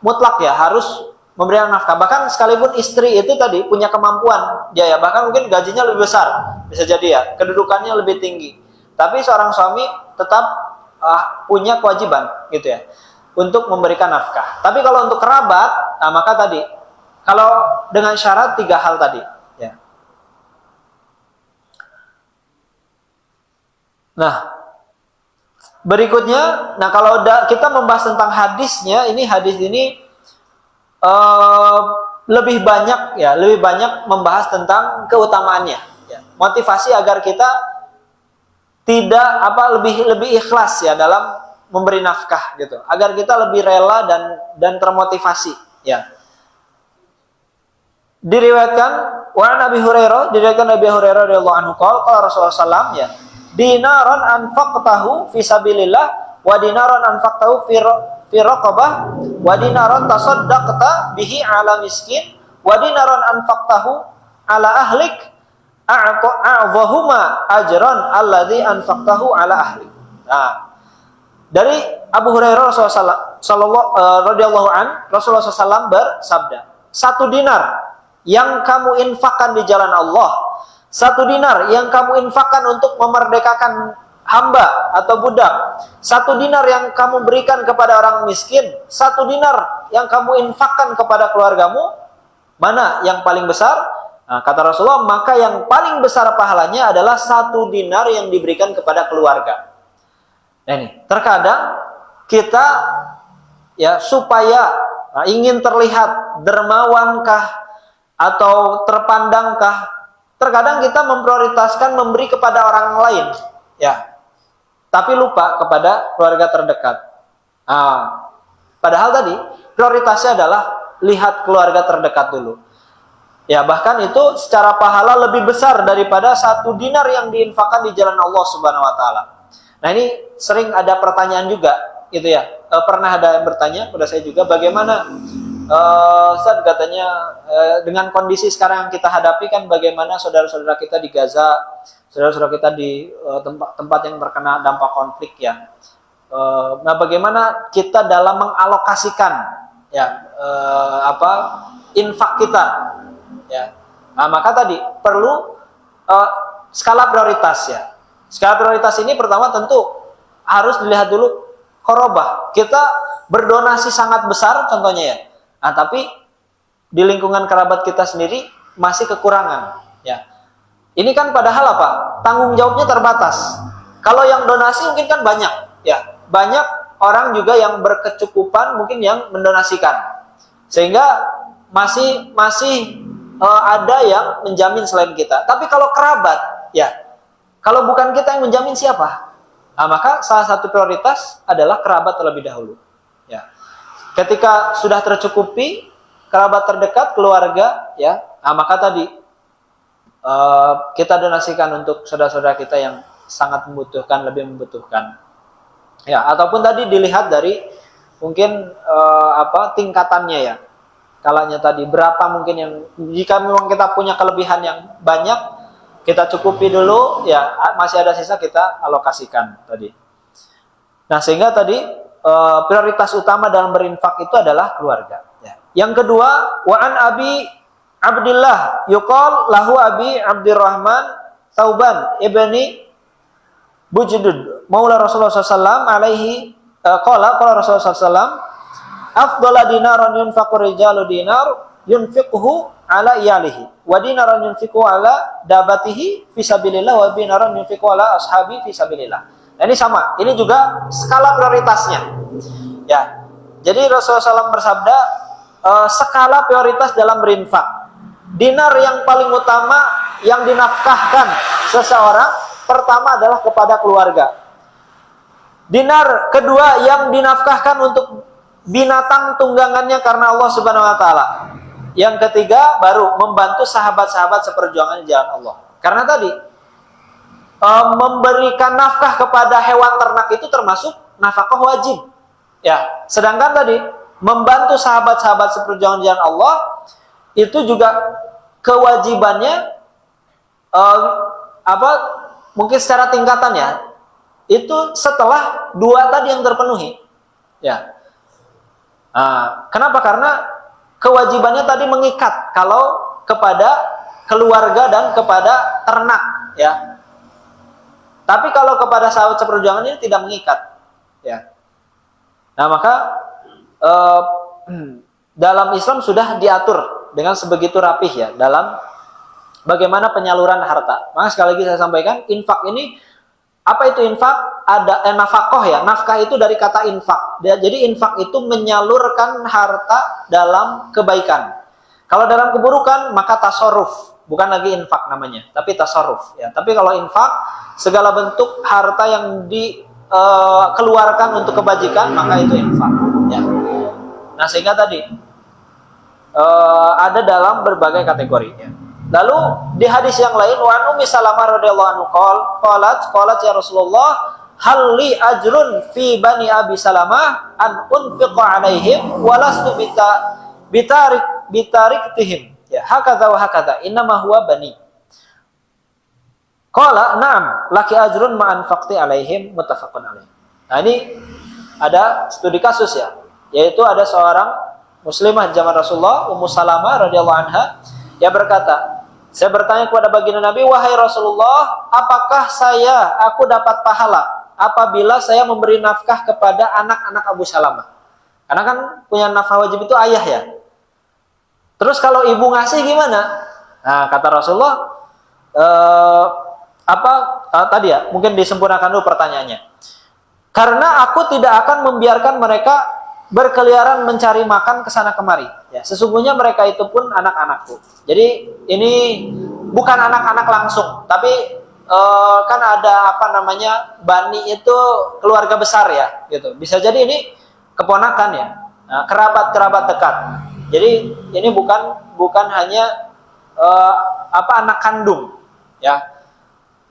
mutlak ya harus memberikan nafkah. Bahkan sekalipun istri itu tadi punya kemampuan, ya bahkan mungkin gajinya lebih besar, bisa jadi ya, kedudukannya lebih tinggi. Tapi seorang suami tetap punya kewajiban gitu ya untuk memberikan nafkah. Tapi kalau untuk kerabat, nah maka tadi kalau dengan syarat 3 hal tadi ya. Nah, berikutnya, nah kalau kita membahas tentang hadisnya, hadis ini lebih banyak membahas tentang keutamaannya ya. Motivasi agar kita tidak lebih ikhlas ya dalam memberi nafkah gitu, agar kita lebih rela dan termotivasi ya. Diriwayatkan Nabi Hurairah radhiyallahu anhu qala Rasulullah sallallahu ya, dinaron anfaqtahu fi sabilillah wa dinaron anfaqtahu fi raqabah wa dinaron tasaddaqta bihi ala miskin wa dinaron anfaqtahu ala ahlik a'dhahuma ajran alladhi anfaqtahu ala ahlik. Nah, dari Abu Hurairah radhiyallahu an, Rasulullah SAW bersabda, 1 dinar yang kamu infakkan di jalan Allah, 1 dinar yang kamu infakkan untuk memerdekakan hamba atau budak, 1 dinar yang kamu berikan kepada orang miskin, 1 dinar yang kamu infakkan kepada keluargamu, mana yang paling besar? Nah, kata Rasulullah, maka yang paling besar pahalanya adalah 1 dinar yang diberikan kepada keluarga. Nah, ini terkadang kita ya supaya ingin terlihat dermawankah atau terpandangkah, terkadang kita memprioritaskan memberi kepada orang lain ya, tapi lupa kepada keluarga terdekat. Padahal tadi prioritasnya adalah lihat keluarga terdekat dulu ya. Bahkan itu secara pahala lebih besar daripada 1 dinar yang diinfakkan di jalan Allah Subhanahu wa taala. Nah, ini sering ada pertanyaan juga gitu ya. Pernah ada yang bertanya pada saya juga, bagaimana Ustaz katanya dengan kondisi sekarang yang kita hadapi kan bagaimana saudara-saudara kita di Gaza, saudara-saudara kita di tempat-tempat yang terkena dampak konflik ya. Nah, bagaimana kita dalam mengalokasikan ya infak kita ya. Nah, maka tadi perlu skala prioritas ya. Skala prioritas ini pertama tentu harus dilihat dulu korobah. Kita berdonasi sangat besar contohnya ya. Nah, tapi di lingkungan kerabat kita sendiri masih kekurangan ya. Ini kan padahal apa? Tanggung jawabnya terbatas. Kalau yang donasi mungkin kan banyak ya. Banyak orang juga yang berkecukupan mungkin yang mendonasikan. Sehingga masih ada yang menjamin selain kita. Tapi kalau kerabat ya, kalau bukan kita yang menjamin siapa? Nah, maka salah satu prioritas adalah kerabat terlebih dahulu. Ya. Ketika sudah tercukupi, kerabat terdekat, keluarga, ya, nah, maka tadi kita donasikan untuk saudara-saudara kita yang sangat membutuhkan, lebih membutuhkan. Ya, ataupun tadi dilihat dari mungkin tingkatannya ya. Kalanya tadi berapa mungkin yang jika memang kita punya kelebihan yang banyak, kita cukupi dulu ya, masih ada sisa kita alokasikan tadi. Nah, sehingga tadi prioritas utama dalam berinfak itu adalah keluarga ya. Yang kedua, wa an Abi Abdillah yuqal lahu Abi Abdurrahman Tauban ibni Bujdud maula Rasulullah sallallahu alaihi qala Rasulullah sallallahu afdala dinaran yunfaqu rijalu dinar yunfiquhu ala iyalihi wa dinaran yunfiqu ala dabatihi fi sabilillah wa dinaran yunfiqu ala ashabi fi sabilillah. Nah, ini sama, ini juga skala prioritasnya ya. Jadi Rasulullah SAW bersabda skala prioritas dalam berinfak. Dinar yang paling utama yang dinafkahkan seseorang pertama adalah kepada keluarga. Dinar kedua yang dinafkahkan untuk binatang tunggangannya karena Allah Subhanahu wa taala. Yang ketiga baru membantu sahabat-sahabat seperjuangan di jalan Allah. Karena tadi memberikan nafkah kepada hewan ternak itu termasuk nafkah wajib. Ya, sedangkan tadi membantu sahabat-sahabat seperjuangan di jalan Allah itu juga kewajibannya mungkin secara tingkatan ya. Itu setelah dua tadi yang terpenuhi. Ya. Kenapa? Karena kewajibannya tadi mengikat kalau kepada keluarga dan kepada ternak ya. Tapi kalau kepada sahabat seperjuangan ini tidak mengikat ya. Nah, maka dalam Islam sudah diatur dengan sebegitu rapih ya dalam bagaimana penyaluran harta. Maka sekali lagi saya sampaikan, infak ini apa itu infak? Ada nafkah ya. Nafkah itu dari kata infak. Jadi infak itu menyalurkan harta dalam kebaikan. Kalau dalam keburukan maka tasarruf, bukan lagi infak namanya, tapi tasarruf ya. Tapi kalau infak segala bentuk harta yang dikeluarkan untuk kebajikan maka itu infak ya. Nah, sehingga tadi ada dalam berbagai kategori ya. Lalu di hadis yang lain wa Ummi Salamah radhiyallahu anhu qalat ya Rasulullah hal li ajrun fi bani Abi Salamah an unfiqa alaihim walastu bitariktihim ya hakadha wa hakadha innama huwa bani. Qala na'am laki ajrun ma anfaqti alaihim muttafaqun alaih. Nah, ini ada studi kasus ya, yaitu ada seorang muslimah zaman Rasulullah Ummu Salamah radhiyallahu anha yang berkata, saya bertanya kepada baginda Nabi, wahai Rasulullah, apakah aku dapat pahala apabila saya memberi nafkah kepada anak-anak Abu Salamah? Karena kan punya nafkah wajib itu ayah ya. Terus kalau ibu ngasih gimana? Nah, kata Rasulullah, tadi ya, mungkin disempurnakan dulu pertanyaannya. Karena aku tidak akan membiarkan mereka berkeliaran mencari makan ke sana kemari. Ya, sesungguhnya mereka itu pun anak-anakku. Jadi ini bukan anak-anak langsung, tapi kan ada bani itu keluarga besar ya, gitu. Bisa jadi ini keponakan ya, kerabat dekat. Jadi ini bukan hanya anak kandung, ya.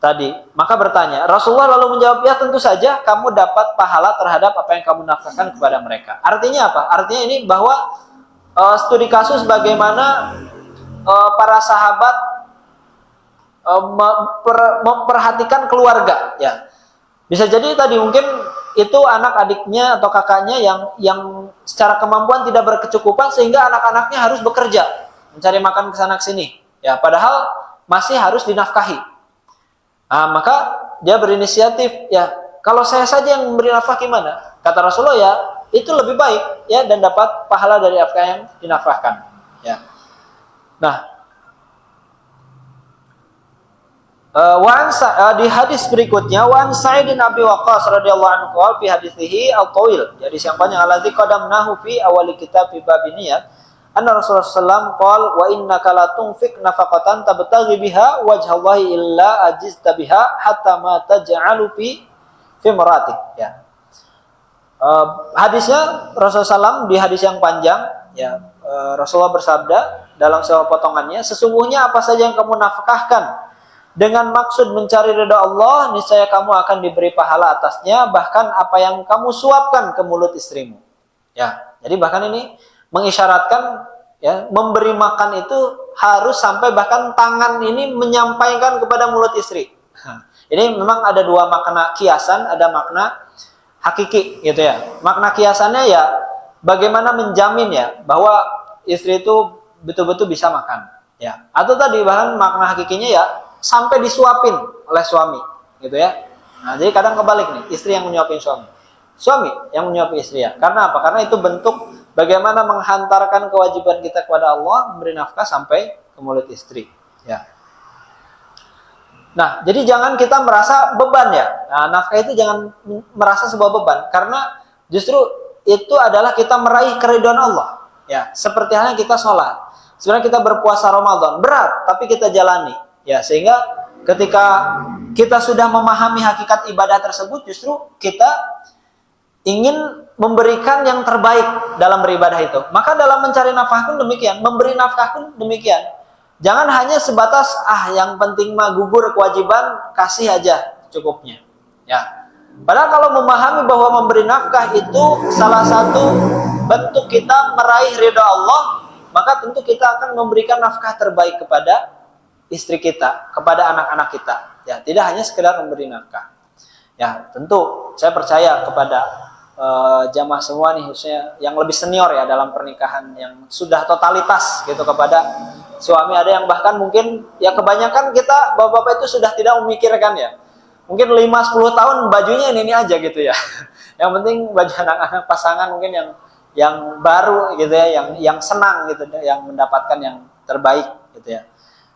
Tadi, maka bertanya, Rasulullah lalu menjawab, ya tentu saja kamu dapat pahala terhadap apa yang kamu nafkahkan kepada mereka. Artinya apa? Artinya ini bahwa studi kasus bagaimana para sahabat memperhatikan keluarga, ya. Bisa jadi tadi mungkin itu anak adiknya atau kakaknya yang secara kemampuan tidak berkecukupan sehingga anak-anaknya harus bekerja mencari makan ke sana ke sini, ya, padahal masih harus dinafkahi. Nah, maka dia berinisiatif, ya, kalau saya saja yang memberi nafkah gimana? Kata Rasulullah, ya, itu lebih baik, ya, dan dapat pahala dari nafkah yang dinafkahkan, ya. Nah, di hadis berikutnya, Wan Sa'id bin Abi Waqqas radhiyallahu anhu fi hadithihi al-tawil, jadi yang panjang, alladzi qadamnahu fi awal kitab fi bab niyat, anna Rasulullah sallallahu qol wa innaka la tunfik nafaqatan tabtaghi biha wajhallahi illa ajizta biha hatta ma taj'alu fi maratik, ya. Hadisnya Rasulullah SAW di hadis yang panjang, ya, Rasulullah bersabda dalam sebuah potongannya, sesungguhnya apa saja yang kamu nafkahkan dengan maksud mencari ridha Allah, niscaya kamu akan diberi pahala atasnya, bahkan apa yang kamu suapkan ke mulut istrimu, ya. Jadi bahkan ini mengisyaratkan, ya, memberi makan itu harus sampai bahkan tangan ini menyampaikan kepada mulut istri. Ini memang ada dua makna kiasan, ada makna hakiki, gitu ya. Makna kiasannya, ya, bagaimana menjamin, ya, bahwa istri itu betul-betul bisa makan, ya. Atau tadi bahkan makna hakikinya, ya, sampai disuapin oleh suami, gitu ya. Nah, jadi kadang kebalik nih, istri yang menyuapin suami yang menyuapi istri, ya. Karena apa? Karena itu bentuk bagaimana menghantarkan kewajiban kita kepada Allah, memberi nafkah sampai ke mulut istri, ya. Nah, jadi jangan kita merasa beban, ya. Nah, nafkah itu jangan merasa sebuah beban, karena justru itu adalah kita meraih keridhaan Allah, ya. Seperti halnya kita sholat. Sebenarnya kita berpuasa Ramadan berat, tapi kita jalani, ya, sehingga ketika kita sudah memahami hakikat ibadah tersebut, justru kita ingin memberikan yang terbaik dalam beribadah itu. Maka dalam mencari nafkah pun demikian, memberi nafkah pun demikian. Jangan hanya sebatas yang penting mah gugur kewajiban, kasih aja cukupnya, ya. Padahal kalau memahami bahwa memberi nafkah itu salah satu bentuk kita meraih ridha Allah, maka tentu kita akan memberikan nafkah terbaik kepada istri kita, kepada anak-anak kita, ya. Tidak hanya sekedar memberi nafkah, ya. Tentu saya percaya kepada jamaah semua nih, khususnya yang lebih senior, ya, dalam pernikahan yang sudah totalitas gitu kepada suami. Ada yang bahkan mungkin, ya, kebanyakan kita bapak-bapak itu sudah tidak memikirkan, ya. Mungkin 5-10 tahun bajunya ini aja gitu, ya. Yang penting baju anak-anak pasangan mungkin yang baru gitu, ya, yang senang gitu, yang mendapatkan yang terbaik gitu, ya.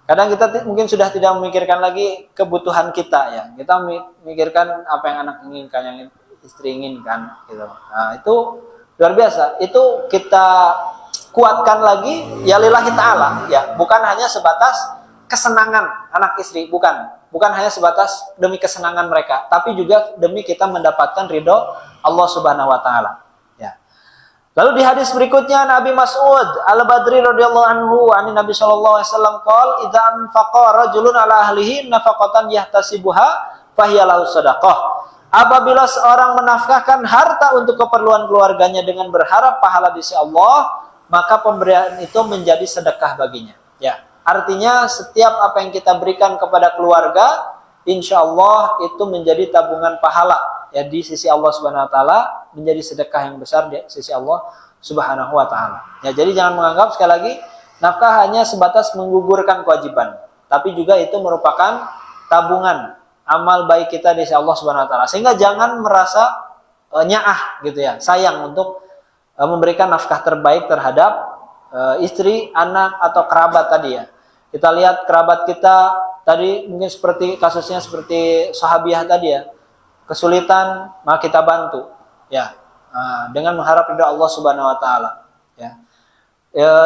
Kadang kita mungkin sudah tidak memikirkan lagi kebutuhan kita, ya. Kita memikirkan apa yang anak inginkan, yang istri inginkan gitu. Nah, itu luar biasa. Itu kita kuatkan lagi, ya, lillahi ta'ala, ya. Bukan hanya sebatas kesenangan anak istri, bukan hanya sebatas demi kesenangan mereka, tapi juga demi kita mendapatkan ridho Allah Subhanahu wa taala, ya. Lalu di hadis berikutnya, Nabi Mas'ud Al-Badri radhiyallahu anhu, ani Nabi sallallahu alaihi wasallam qaal, "Idza anfaqa rajulun ala ahlihi nafaqatan yahtasibuha fahiya lahu shadaqah." Apabila seorang menafkahkan harta untuk keperluan keluarganya dengan berharap pahala di sisi Allah, maka pemberian itu menjadi sedekah baginya, ya. Artinya setiap apa yang kita berikan kepada keluarga, insya Allah itu menjadi tabungan pahala, ya, di sisi Allah Subhanahu wa taala, menjadi sedekah yang besar di sisi Allah Subhanahu wa taala. Ya, jadi jangan menganggap sekali lagi nafkah hanya sebatas menggugurkan kewajiban, tapi juga itu merupakan tabungan amal baik kita di sisi Allah Subhanahu wa taala. Sehingga jangan merasa nyaah gitu, ya, sayang untuk memberikan nafkah terbaik terhadap istri, anak atau kerabat tadi, ya. Kita lihat kerabat kita tadi mungkin seperti kasusnya seperti sahabiah tadi, ya. Kesulitan, maka kita bantu, ya. Dengan mengharap ridha Allah Subhanahu wa taala, ya.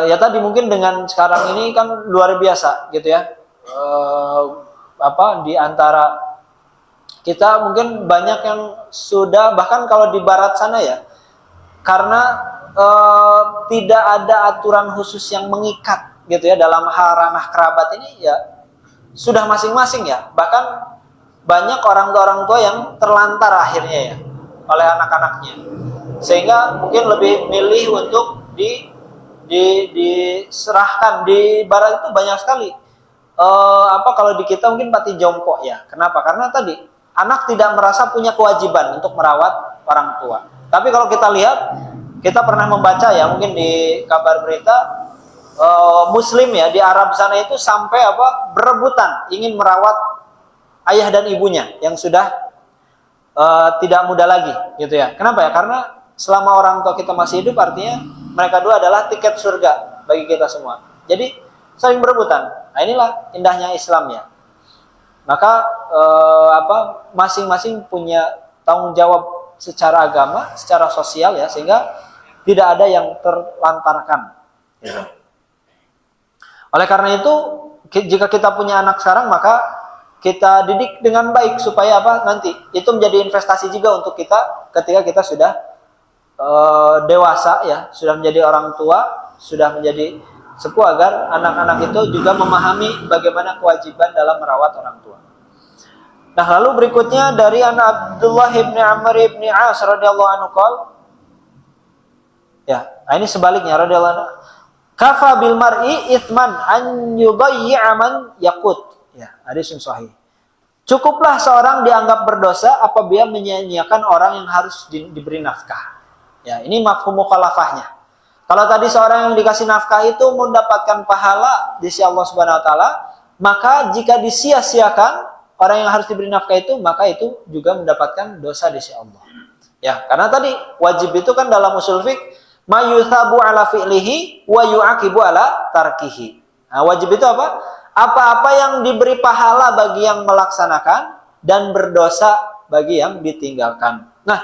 Ya tadi mungkin dengan sekarang ini kan luar biasa gitu, ya. Di antara kita mungkin banyak yang sudah, bahkan kalau di barat sana, ya, karena tidak ada aturan khusus yang mengikat gitu, ya, dalam hal ranah kerabat ini, ya, sudah masing-masing, ya. Bahkan banyak orang tua yang terlantar akhirnya, ya, oleh anak-anaknya, sehingga mungkin lebih milih untuk diserahkan di barat itu banyak sekali. Kalau di kita mungkin pati jompo ya. Kenapa? Karena tadi anak tidak merasa punya kewajiban untuk merawat orang tua. Tapi kalau kita lihat, kita pernah membaca ya, mungkin di kabar berita Muslim ya di Arab sana itu sampai berebutan ingin merawat ayah dan ibunya yang sudah tidak muda lagi, gitu ya. Kenapa ya? Karena selama orang tua kita masih hidup, artinya mereka dua adalah tiket surga bagi kita semua. Jadi saling berebutan. Nah, inilah indahnya Islam ya. Maka masing-masing punya tanggung jawab secara agama, secara sosial ya, sehingga tidak ada yang terlantarkan. Gitu. Oleh karena itu, jika kita punya anak sekarang, maka kita didik dengan baik supaya nanti itu menjadi investasi juga untuk kita ketika kita sudah dewasa ya, sudah menjadi orang tua, sudah menjadi sepuh, agar anak-anak itu juga memahami bagaimana kewajiban dalam merawat orang tua. Nah, lalu berikutnya dari Abdullah bin Amr bin As radhiyallahu anhu ya, ini sebaliknya radhiyallahu anhu, kafa bil mar'i itsman an yudayyi'a man yaqut. Ya, hadisun sahih. Cukuplah seorang dianggap berdosa apabila menyia-nyiakan orang yang harus diberi nafkah. Ya, ini mafhum mukhalafahnya. Kalau tadi seorang yang dikasih nafkah itu mendapatkan pahala di sisi Allah Subhanahu wa taala, maka jika disia-siakan orang yang harus diberi nafkah itu, maka itu juga mendapatkan dosa di sisi Allah. Ya, karena tadi wajib itu kan dalam usul fiqh ma yuthabu ala fi'lihi wa yu'aqibu ala tarkihi. Nah, wajib itu apa? Apa-apa yang diberi pahala bagi yang melaksanakan dan berdosa bagi yang ditinggalkan. Nah,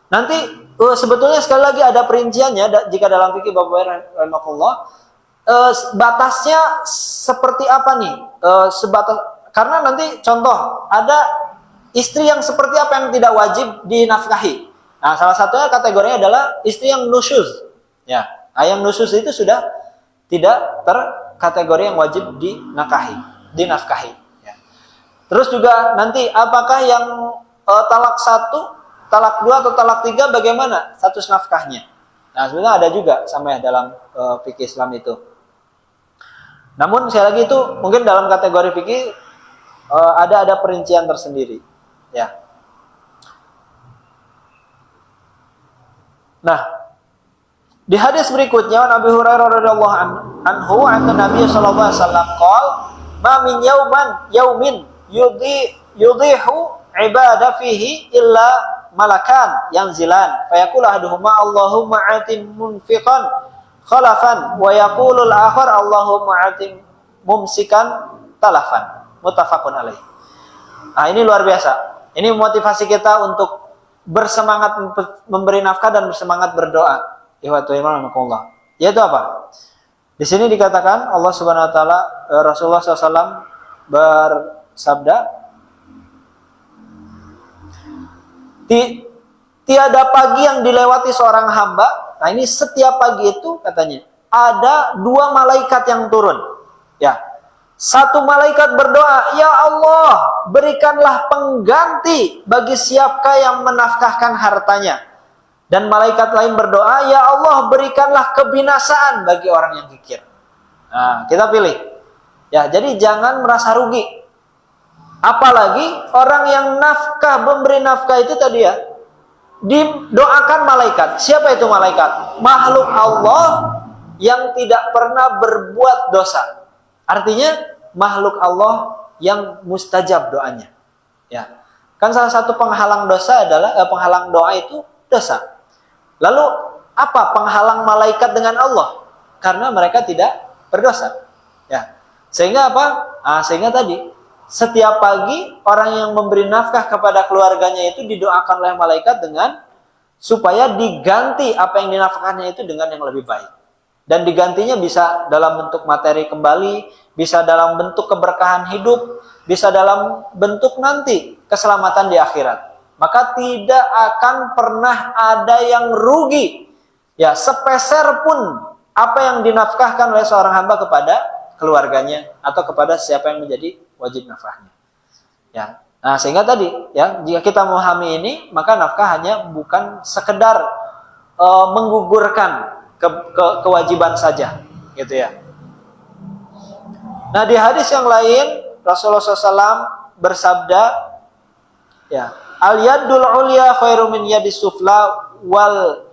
nanti sebetulnya sekali lagi ada perinciannya jika dalam fikih Bapak rahimahullah, batasnya seperti apa nih? Karena nanti contoh ada istri yang seperti apa yang tidak wajib dinafkahi. Nah, salah satunya kategorinya adalah istri yang nusyuz. Ya, yang nusyuz itu sudah tidak terkategori yang wajib dinafkahi. Ya. Terus juga nanti apakah yang talak 1, talak 2 atau talak 3 bagaimana status nafkahnya? Nah, sebenarnya ada juga sama ya dalam fikih Islam itu. Namun sekali lagi itu mungkin dalam kategori fikih ada perincian tersendiri. Ya. Nah, di hadis berikutnya Nabi Hurairah radhiyallahu anhu Nabi sallallahu alaihi wasallam qaal ma min yaumin yudhihu ibadah fihi illa malakan yanzilan fayaqulu ahaduhuma Allahumma atim munfiqan khalafan wa yaqulu al-akhar Allahumma atim mumsikan talafan. Muttafaqun alaih. Nah, ini luar biasa. Ini motivasi kita untuk bersemangat memberi nafkah dan bersemangat berdoa. Yaitu apa? Di sini dikatakan Allah Subhanahu wa taala, Rasulullah SAW bersabda, tiada pagi yang dilewati seorang hamba. Nah, ini setiap pagi itu katanya ada 2 malaikat yang turun. Ya. Satu malaikat berdoa, ya Allah, berikanlah pengganti bagi siapkah yang menafkahkan hartanya. Dan malaikat lain berdoa, ya Allah, berikanlah kebinasaan bagi orang yang kikir. Nah, kita pilih. Ya, jadi jangan merasa rugi. Apalagi orang yang memberi nafkah itu tadi ya, didoakan malaikat. Siapa itu malaikat? Makhluk Allah yang tidak pernah berbuat dosa. Artinya makhluk Allah yang mustajab doanya. Ya. Kan salah satu penghalang dosa adalah penghalang doa itu dosa. Lalu apa penghalang malaikat dengan Allah? Karena mereka tidak berdosa. Ya. Sehingga apa? Sehingga tadi setiap pagi orang yang memberi nafkah kepada keluarganya itu didoakan oleh malaikat dengan supaya diganti apa yang dinafkahnya itu dengan yang lebih baik. Dan digantinya bisa dalam bentuk materi kembali, bisa dalam bentuk keberkahan hidup, bisa dalam bentuk nanti keselamatan di akhirat. Maka tidak akan pernah ada yang rugi, ya sepeser pun apa yang dinafkahkan oleh seorang hamba kepada keluarganya atau kepada siapa yang menjadi wajib nafkahnya. Ya, nah sehingga tadi, ya jika kita memahami ini, maka nafkah hanya bukan sekedar menggugurkan kewajiban saja, gitu ya. Nah, di hadis yang lain Rasulullah SAW bersabda, ya, al-yadul ulya khairu min yadis sufla wal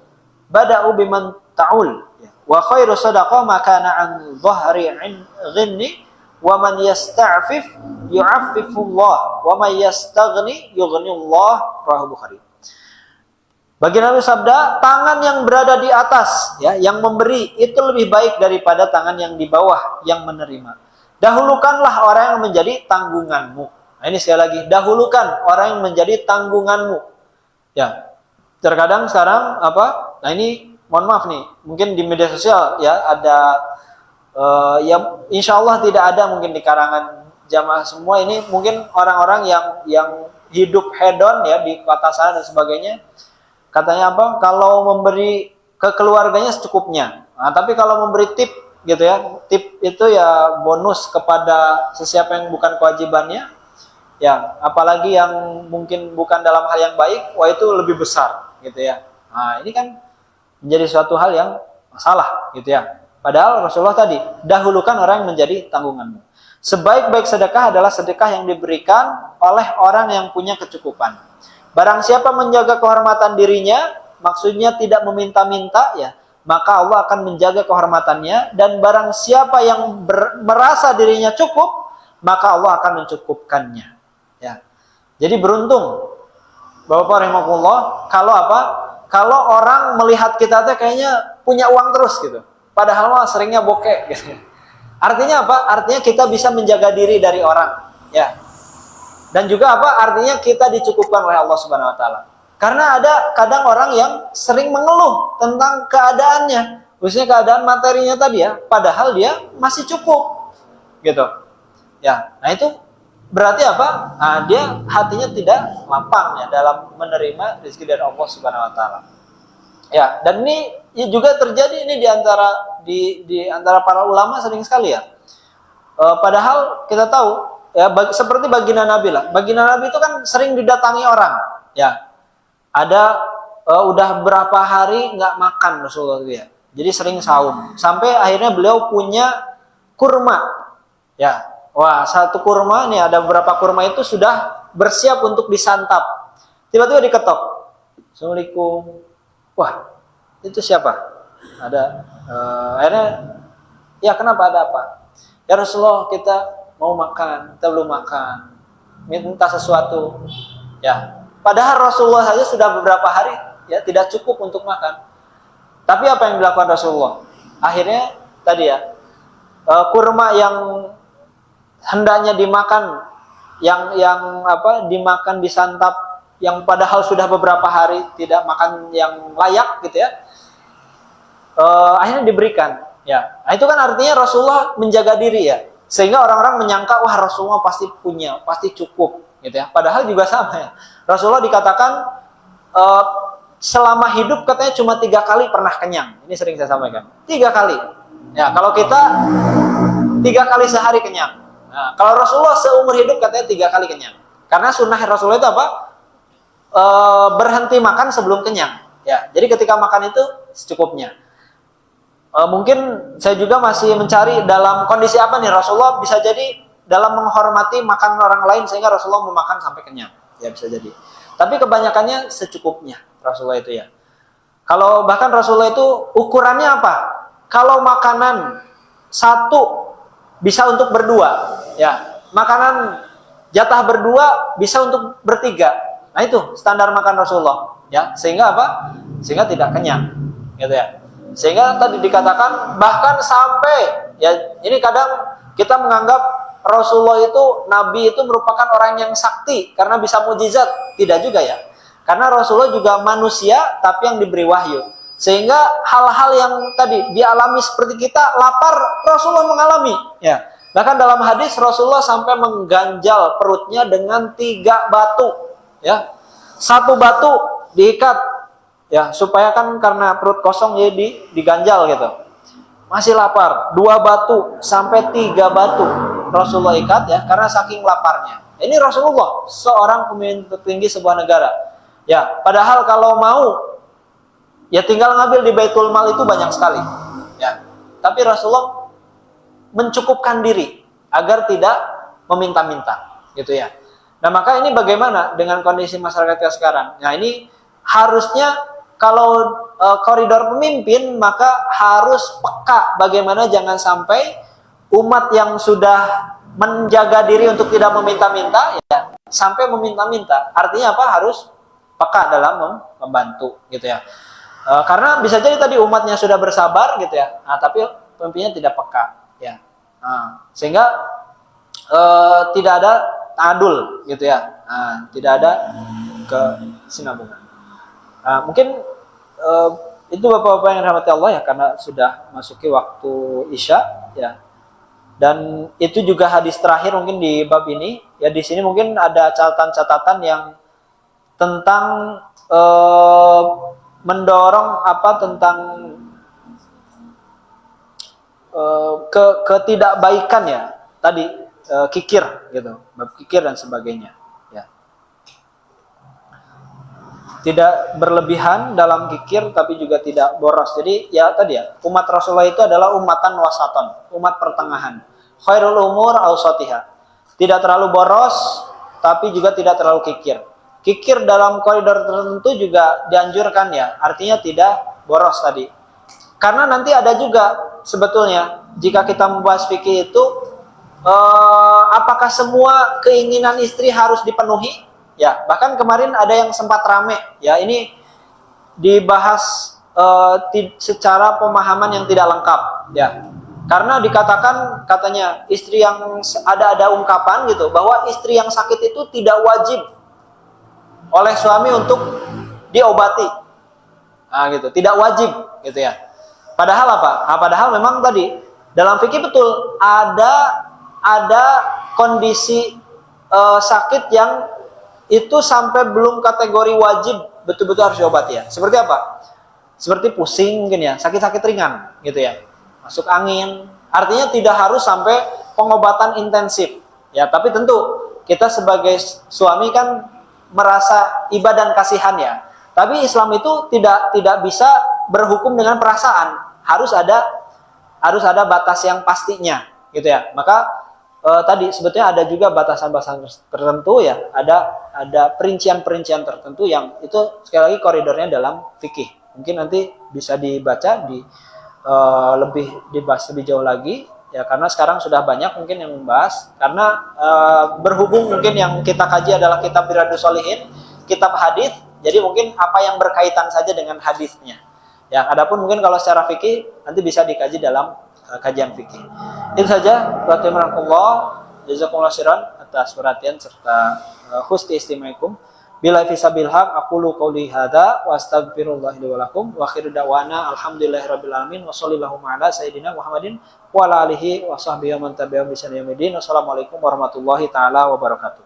bada'u biman ta'ul, ya. Wa khairu sadaqah makana an dhahri ghinni wa man yasta'fif yu'affifullah wa man yastaghni yughnillah, rawahu Bukhari. Bagi Nabi sabda, tangan yang berada di atas, ya, yang memberi itu lebih baik daripada tangan yang di bawah yang menerima. Dahulukanlah orang yang menjadi tanggunganmu. Nah, ini sekali lagi, dahulukan orang yang menjadi tanggunganmu. Ya, terkadang sekarang apa? Nah, ini mohon maaf nih, mungkin di media sosial ya ada ya insya Allah tidak ada mungkin di karangan jamaah semua ini, mungkin orang-orang yang hidup hedon ya di kota sana dan sebagainya. Katanya apa? Kalau memberi ke keluarganya secukupnya. Nah, tapi kalau memberi tip gitu ya, tip itu ya bonus kepada sesiapa yang bukan kewajibannya. Ya, apalagi yang mungkin bukan dalam hal yang baik, wah itu lebih besar gitu ya. Nah, ini kan menjadi suatu hal yang masalah gitu ya. Padahal Rasulullah tadi, dahulukan orang yang menjadi tanggunganmu. Sebaik-baik sedekah adalah sedekah yang diberikan oleh orang yang punya kecukupan. Barang siapa menjaga kehormatan dirinya, maksudnya tidak meminta-minta ya, maka Allah akan menjaga kehormatannya. Dan barang siapa yang merasa dirinya cukup, maka Allah akan mencukupkannya. Ya. Jadi beruntung, Bapak rahimahullah, kalau apa? Kalau orang melihat kita tuh kayaknya punya uang terus gitu. Padahal mah seringnya bokeh gitu. Artinya apa? Artinya kita bisa menjaga diri dari orang, ya. Dan juga apa? Artinya kita dicukupkan oleh Allah Subhanahu wa taala. Karena ada kadang orang yang sering mengeluh tentang keadaannya, khususnya keadaan materinya tadi ya, padahal dia masih cukup. Gitu. Ya. Nah, itu berarti apa? Nah, dia hatinya tidak lapang ya dalam menerima rezeki dari Allah Subhanahu wa taala. Ya, dan ini ya juga terjadi ini di antara para ulama sering sekali ya. Padahal kita tahu ya seperti baginda Nabi lah. Baginda Nabi itu kan sering didatangi orang, ya. Ada udah berapa hari nggak makan Rasulullah ya. Jadi sering saum. Sampai akhirnya beliau punya kurma. Ya. Wah, satu kurma nih ada beberapa kurma itu sudah bersiap untuk disantap. Tiba-tiba diketok. Assalamualaikum. Wah, itu siapa? Ada akhirnya, ya kenapa, ada apa? Ya Rasulullah, kita mau makan, kita belum makan, minta sesuatu. Ya, padahal Rasulullah saja sudah beberapa hari ya tidak cukup untuk makan. Tapi apa yang dilakukan Rasulullah? Akhirnya tadi ya, kurma yang hendaknya dimakan, yang apa dimakan disantap, yang padahal sudah beberapa hari tidak makan yang layak gitu ya, akhirnya diberikan ya. Nah, itu kan artinya Rasulullah menjaga diri ya, sehingga orang-orang menyangka wah Rasulullah pasti punya, pasti cukup gitu ya, padahal juga sama ya. Rasulullah dikatakan selama hidup katanya cuma 3 kali pernah kenyang. Ini sering saya sampaikan, 3 kali ya. Kalau kita 3 kali sehari kenyang. Nah, kalau Rasulullah seumur hidup katanya 3 kali kenyang, karena sunnah Rasulullah itu apa? Berhenti makan sebelum kenyang ya. Jadi ketika makan itu secukupnya. Mungkin saya juga masih mencari dalam kondisi apa nih Rasulullah bisa jadi dalam menghormati makanan orang lain sehingga Rasulullah memakan sampai kenyang ya, bisa jadi. Tapi kebanyakannya secukupnya Rasulullah itu ya. Kalau bahkan Rasulullah itu ukurannya apa? Kalau makanan satu bisa untuk berdua ya, makanan jatah berdua bisa untuk bertiga. Nah, itu standar makan Rasulullah ya, sehingga apa? Sehingga tidak kenyang gitu ya. Sehingga tadi dikatakan bahkan sampai ya, ini kadang kita menganggap Rasulullah itu nabi itu merupakan orang yang sakti karena bisa mukjizat, tidak juga ya. Karena Rasulullah juga manusia tapi yang diberi wahyu. Sehingga hal-hal yang tadi dialami seperti kita, lapar Rasulullah mengalami ya. Bahkan dalam hadis Rasulullah sampai mengganjal perutnya dengan 3 batu. Ya, 1 batu diikat ya, supaya kan karena perut kosong jadi diganjal gitu. Masih lapar, 2 batu sampai 3 batu Rasulullah ikat ya, karena saking laparnya. Ini Rasulullah, seorang pemimpin tertinggi sebuah negara. Ya, padahal kalau mau Ya tinggal ngambil di Baitul Mal itu banyak sekali. Ya. Tapi Rasulullah mencukupkan diri agar tidak meminta-minta, gitu ya. Nah, maka ini bagaimana dengan kondisi masyarakat kita sekarang? Nah, ini harusnya kalau koridor pemimpin maka harus peka bagaimana jangan sampai umat yang sudah menjaga diri untuk tidak meminta-minta ya sampai meminta-minta. Artinya apa? Harus peka dalam membantu, gitu ya. Karena bisa jadi tadi umatnya sudah bersabar, gitu ya. Nah, tapi pemimpinnya tidak peka, ya. Nah, sehingga tidak ada ta'adul, gitu ya. Nah, tidak ada kesinambungan. Nah, mungkin itu Bapak-bapak yang dirahmati Allah ya, karena sudah masuki waktu Isya, ya. Dan itu juga hadis terakhir mungkin di bab ini. Ya di sini mungkin ada catatan-catatan yang tentang mendorong apa tentang ketidakbaikan ya tadi kikir gitu, bab kikir dan sebagainya. Ya. Tidak berlebihan dalam kikir tapi juga tidak boros. Jadi ya tadi ya, umat Rasulullah itu adalah umatan wasaton, umat pertengahan. Khairul umur awsatiha. Tidak terlalu boros tapi juga tidak terlalu kikir. Kikir dalam koridor tertentu juga dianjurkan ya, artinya tidak boros tadi. Karena nanti ada juga sebetulnya jika kita membahas fikih itu apakah semua keinginan istri harus dipenuhi? Ya, bahkan kemarin ada yang sempat rame ya, ini dibahas secara pemahaman yang tidak lengkap ya. Karena dikatakan katanya istri yang ada ungkapan gitu bahwa istri yang sakit itu tidak wajib oleh suami untuk diobati. Nah, gitu, tidak wajib gitu ya. Padahal apa? Nah, padahal memang tadi dalam fikih betul ada kondisi sakit yang itu sampai belum kategori wajib betul-betul harus diobati ya. Seperti apa? Seperti pusing mungkin ya, sakit-sakit ringan gitu ya. Masuk angin, artinya tidak harus sampai pengobatan intensif ya, tapi tentu kita sebagai suami kan merasa iba dan kasihan ya, tapi Islam itu tidak bisa berhukum dengan perasaan, harus ada batas yang pastinya gitu ya. Maka tadi sebetulnya ada juga batasan-batasan tertentu ya, ada perincian-perincian tertentu yang itu sekali lagi koridornya dalam fikih, mungkin nanti bisa dibaca lebih dibahas lebih jauh lagi ya, karena sekarang sudah banyak mungkin yang membahas, karena berhubung mungkin yang kita kaji adalah kitab Riyadhus Shalihin, kitab hadis, jadi mungkin apa yang berkaitan saja dengan hadisnya ya. Adapun mungkin kalau secara fikih nanti bisa dikaji dalam kajian fikih. Itu saja. Warahmatullah, jazakumullah khairan atas perhatian serta husni istimaikum. Bila fisabil haq aqulu qouli hadza wa astaghfirullahi wa lakum wa akhiru da'wana alhamdulillahirabbil alamin wa shallallahu ala sayidina Muhammadin wa ala alihi wa sahbihi wa man tabi'ahum bi ihsan ila yaumil din. Wassalamualaikum warahmatullahi taala wabarakatuh.